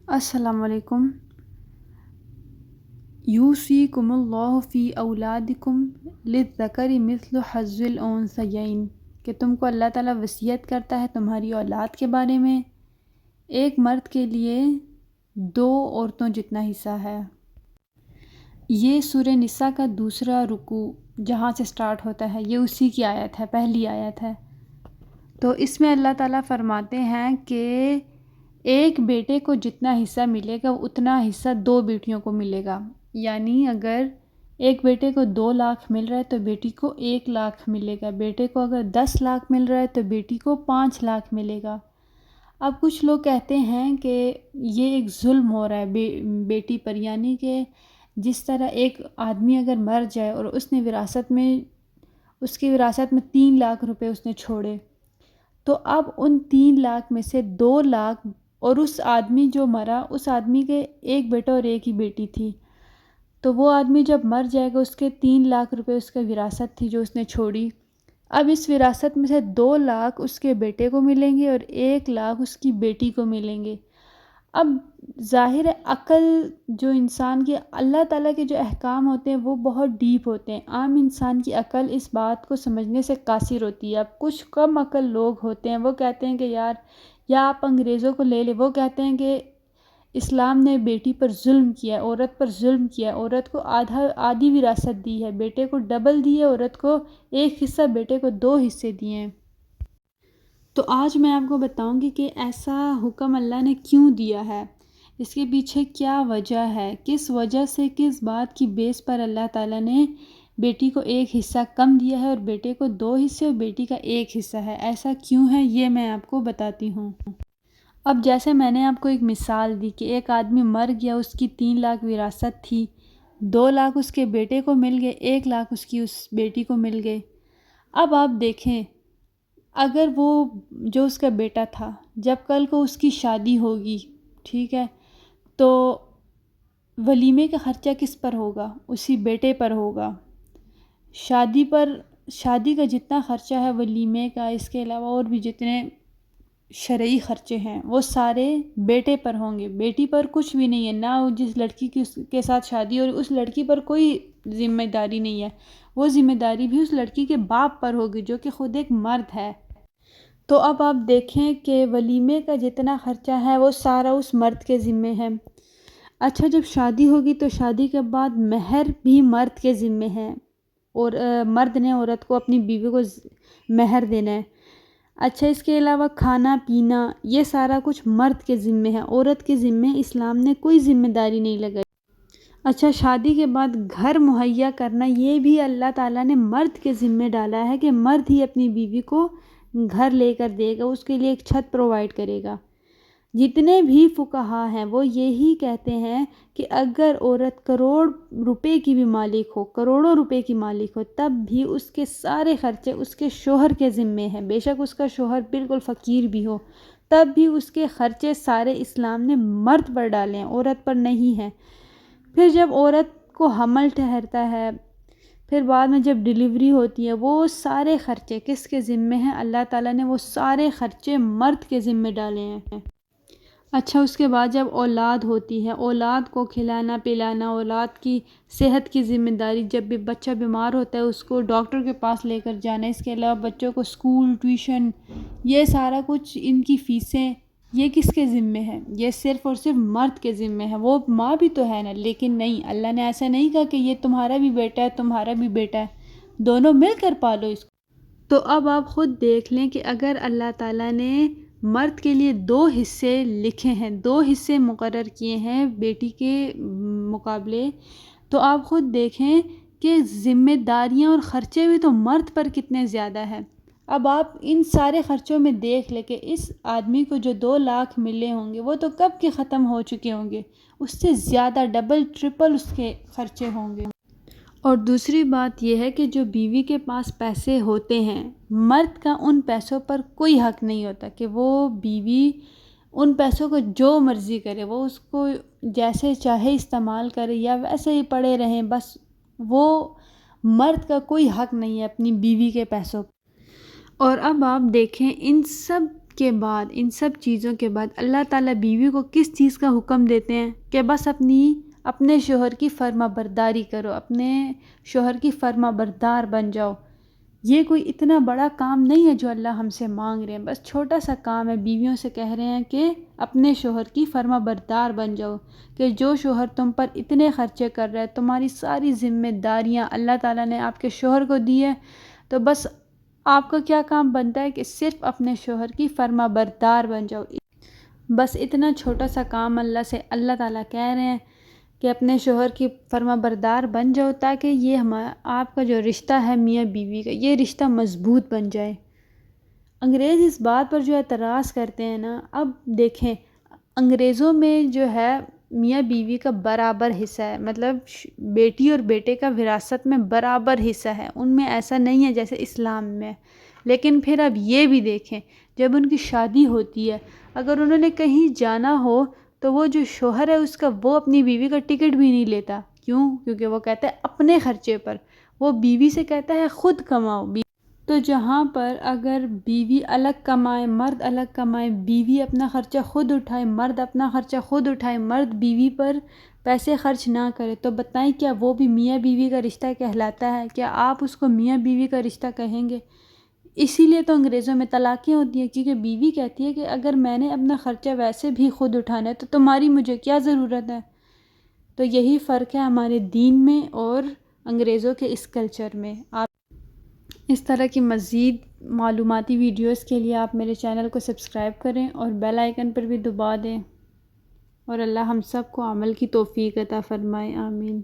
السلام علیکم۔ یوصیکم اللہ فی اولادکم للذکر مثل حظ الانثیین، کہ تم کو اللہ تعالیٰ وصیت کرتا ہے تمہاری اولاد کے بارے میں، ایک مرد کے لیے دو عورتوں جتنا حصہ ہے۔ یہ سورہ نساء کا دوسرا رکوع جہاں سے سٹارٹ ہوتا ہے، یہ اسی کی آیت ہے، پہلی آیت ہے۔ تو اس میں اللہ تعالیٰ فرماتے ہیں کہ ایک بیٹے کو جتنا حصہ ملے گا اتنا حصہ دو بیٹیوں کو ملے گا، یعنی اگر ایک بیٹے کو 2 لاکھ مل رہا ہے تو بیٹی کو 1 لاکھ ملے گا، بیٹے کو اگر 10 لاکھ مل رہا ہے تو بیٹی کو 5 لاکھ ملے گا۔ اب کچھ لوگ کہتے ہیں کہ یہ ایک ظلم ہو رہا ہے بیٹی پر، یعنی کہ جس طرح ایک آدمی اگر مر جائے اور اس کی وراثت میں 3 لاکھ روپے اس نے چھوڑے، تو اب ان 3 لاکھ میں سے 2 لاکھ، اور اس آدمی جو مرا اس آدمی کے ایک بیٹا اور ایک ہی بیٹی تھی، تو وہ آدمی جب مر جائے گا اس کے 3 لاکھ روپے اس کا وراثت تھی جو اس نے چھوڑی۔ اب اس وراثت میں سے 2 لاکھ اس کے بیٹے کو ملیں گے اور 1 لاکھ اس کی بیٹی کو ملیں گے۔ اب ظاہر ہے عقل جو انسان کی، اللہ تعالیٰ کے جو احکام ہوتے ہیں وہ بہت ڈیپ ہوتے ہیں، عام انسان کی عقل اس بات کو سمجھنے سے قاصر ہوتی ہے۔ اب کچھ کم عقل لوگ ہوتے ہیں، وہ کہتے ہیں کہ یار، یا آپ انگریزوں کو لے لیں، وہ کہتے ہیں کہ اسلام نے بیٹی پر ظلم کیا ہے، عورت پر ظلم کیا ہے، عورت کو آدھی وراثت دی ہے، بیٹے کو ڈبل دی ہے، عورت کو 1 حصہ، بیٹے کو 2 حصے دیے ہیں۔ تو آج میں آپ کو بتاؤں گی کہ ایسا حکم اللہ نے کیوں دیا ہے، اس کے پیچھے کیا وجہ ہے، کس وجہ سے، کس بات کی بیس پر اللہ تعالیٰ نے بیٹی کو 1 حصہ کم دیا ہے اور بیٹے کو 2 حصے اور بیٹی کا 1 حصہ ہے، ایسا کیوں ہے یہ میں آپ کو بتاتی ہوں۔ اب جیسے میں نے آپ کو ایک مثال دی کہ ایک آدمی مر گیا، اس کی 3 لاکھ وراثت تھی، 2 لاکھ اس کے بیٹے کو مل گئے، 1 لاکھ اس بیٹی کو مل گئے۔ اب آپ دیکھیں، اگر وہ جو اس کا بیٹا تھا، جب کل کو اس کی شادی ہوگی، ٹھیک ہے، تو ولیمے کا خرچہ کس پر ہوگا؟ اسی بیٹے پر ہوگا۔ شادی کا جتنا خرچہ ہے، ولیمے کا، اس کے علاوہ اور بھی جتنے شرعی خرچے ہیں وہ سارے بیٹے پر ہوں گے، بیٹی پر کچھ بھی نہیں ہے، نہ جس لڑکی کی اس کے ساتھ شادی اور اس لڑکی پر کوئی ذمہ داری نہیں ہے، وہ ذمہ داری بھی اس لڑکی کے باپ پر ہوگی جو کہ خود ایک مرد ہے۔ تو اب آپ دیکھیں کہ ولیمے کا جتنا خرچہ ہے وہ سارا اس مرد کے ذمے ہے۔ اچھا، جب شادی ہوگی تو شادی کے بعد مہر بھی مرد کے ذمے ہے، اور مرد نے عورت کو، اپنی بیوی کو مہر دینا ہے۔ اچھا، اس کے علاوہ کھانا پینا، یہ سارا کچھ مرد کے ذمے ہے، عورت کے ذمے اسلام نے کوئی ذمہ داری نہیں لگائی۔ اچھا، شادی کے بعد گھر مہیا کرنا، یہ بھی اللہ تعالیٰ نے مرد کے ذمے ڈالا ہے کہ مرد ہی اپنی بیوی کو گھر لے کر دے گا، اس کے لیے ایک چھت پرووائڈ کرے گا۔ جتنے بھی فقہا ہیں وہ یہی کہتے ہیں کہ اگر عورت کروڑ روپے کی بھی مالک ہو، کروڑوں روپے کی مالک ہو، تب بھی اس کے سارے خرچے اس کے شوہر کے ذمے ہیں، بے شک اس کا شوہر بالکل فقیر بھی ہو، تب بھی اس کے خرچے سارے اسلام نے مرد پر ڈالے ہیں، عورت پر نہیں ہیں۔ پھر جب عورت کو حمل ٹھہرتا ہے، پھر بعد میں جب ڈیلیوری ہوتی ہے، وہ سارے خرچے کس کے ذمے ہیں؟ اللہ تعالیٰ نے وہ سارے خرچے مرد کے ذمے ڈالے ہیں۔ اچھا، اس کے بعد جب اولاد ہوتی ہے، اولاد کو کھلانا پلانا، اولاد کی صحت کی ذمہ داری، جب بھی بچہ بیمار ہوتا ہے اس کو ڈاکٹر کے پاس لے کر جانا، اس کے علاوہ بچوں کو اسکول، ٹیوشن، یہ سارا کچھ، ان کی فیسیں، یہ کس کے ذمے ہے؟ یہ صرف اور صرف مرد کے ذمے ہے۔ وہ ماں بھی تو ہے نا، لیکن نہیں، اللہ نے ایسا نہیں کہا کہ یہ تمہارا بھی بیٹا ہے، تمہارا بھی بیٹا ہے، دونوں مل کر پالو اس کو۔ تو اب آپ خود دیکھ لیں کہ اگر اللہ تعالیٰ نے مرد کے لیے 2 حصے لکھے ہیں، 2 حصے مقرر کیے ہیں بیٹی کے مقابلے، تو آپ خود دیکھیں کہ ذمہ داریاں اور خرچے بھی تو مرد پر کتنے زیادہ ہیں۔ اب آپ ان سارے خرچوں میں دیکھ لیں کہ اس آدمی کو جو 2 لاکھ ملے ہوں گے وہ تو کب کے ختم ہو چکے ہوں گے، اس سے زیادہ ڈبل ٹرپل اس کے خرچے ہوں گے۔ اور دوسری بات یہ ہے کہ جو بیوی کے پاس پیسے ہوتے ہیں، مرد کا ان پیسوں پر کوئی حق نہیں ہوتا کہ وہ بیوی ان پیسوں کو جو مرضی کرے، وہ اس کو جیسے چاہے استعمال کرے یا ویسے ہی پڑے رہیں، بس وہ مرد کا کوئی حق نہیں ہے اپنی بیوی کے پیسوں پر۔ اور اب آپ دیکھیں ان سب کے بعد، ان سب چیزوں کے بعد اللہ تعالیٰ بیوی کو کس چیز کا حکم دیتے ہیں کہ بس اپنے شوہر کی فرما برداری کرو، اپنے شوہر کی فرما بردار بن جاؤ۔ یہ کوئی اتنا بڑا کام نہیں ہے جو اللہ ہم سے مانگ رہے ہیں، بس چھوٹا سا کام ہے۔ بیویوں سے کہہ رہے ہیں کہ اپنے شوہر کی فرما بردار بن جاؤ، کہ جو شوہر تم پر اتنے خرچے کر رہے ہیں، تمہاری ساری ذمہ داریاں اللہ تعالیٰ نے آپ کے شوہر کو دی ہے، تو بس آپ کا کیا کام بنتا ہے کہ صرف اپنے شوہر کی فرما بردار بن جاؤ۔ بس اتنا چھوٹا سا کام اللہ تعالیٰ کہہ رہے ہیں کہ اپنے شوہر کی فرما بردار بن جاؤ، تاکہ یہ آپ کا جو رشتہ ہے میاں بیوی کا، یہ رشتہ مضبوط بن جائے۔ انگریز اس بات پر جو اعتراض کرتے ہیں نا، اب دیکھیں انگریزوں میں جو ہے میاں بیوی کا برابر حصہ ہے، مطلب بیٹی اور بیٹے کا وراثت میں برابر حصہ ہے، ان میں ایسا نہیں ہے جیسے اسلام میں۔ لیکن پھر اب یہ بھی دیکھیں، جب ان کی شادی ہوتی ہے، اگر انہوں نے کہیں جانا ہو تو وہ جو شوہر ہے اس کا، وہ اپنی بیوی کا ٹکٹ بھی نہیں لیتا۔ کیوں؟ کیونکہ وہ کہتا ہے اپنے خرچے پر، وہ بیوی سے کہتا ہے خود کماؤ۔ تو جہاں پر اگر بیوی الگ کمائے، مرد الگ کمائے، بیوی اپنا خرچہ خود اٹھائے، مرد اپنا خرچہ خود اٹھائے، مرد بیوی پر پیسے خرچ نہ کرے، تو بتائیں کیا وہ بھی میاں بیوی کا رشتہ کہلاتا ہے؟ کیا آپ اس کو میاں بیوی کا رشتہ کہیں گے؟ اسی لیے تو انگریزوں میں طلاقیں ہوتی ہیں، کیونکہ بیوی کہتی ہے کہ اگر میں نے اپنا خرچہ ویسے بھی خود اٹھانا ہے تو تمہاری مجھے کیا ضرورت ہے؟ تو یہی فرق ہے ہمارے دین میں اور انگریزوں کے اس کلچر میں۔ آپ اس طرح کی مزید معلوماتی ویڈیوز کے لیے آپ میرے چینل کو سبسکرائب کریں اور بیل آئیکن پر بھی دبا دیں، اور اللہ ہم سب کو عمل کی توفیق عطا فرمائے، آمین۔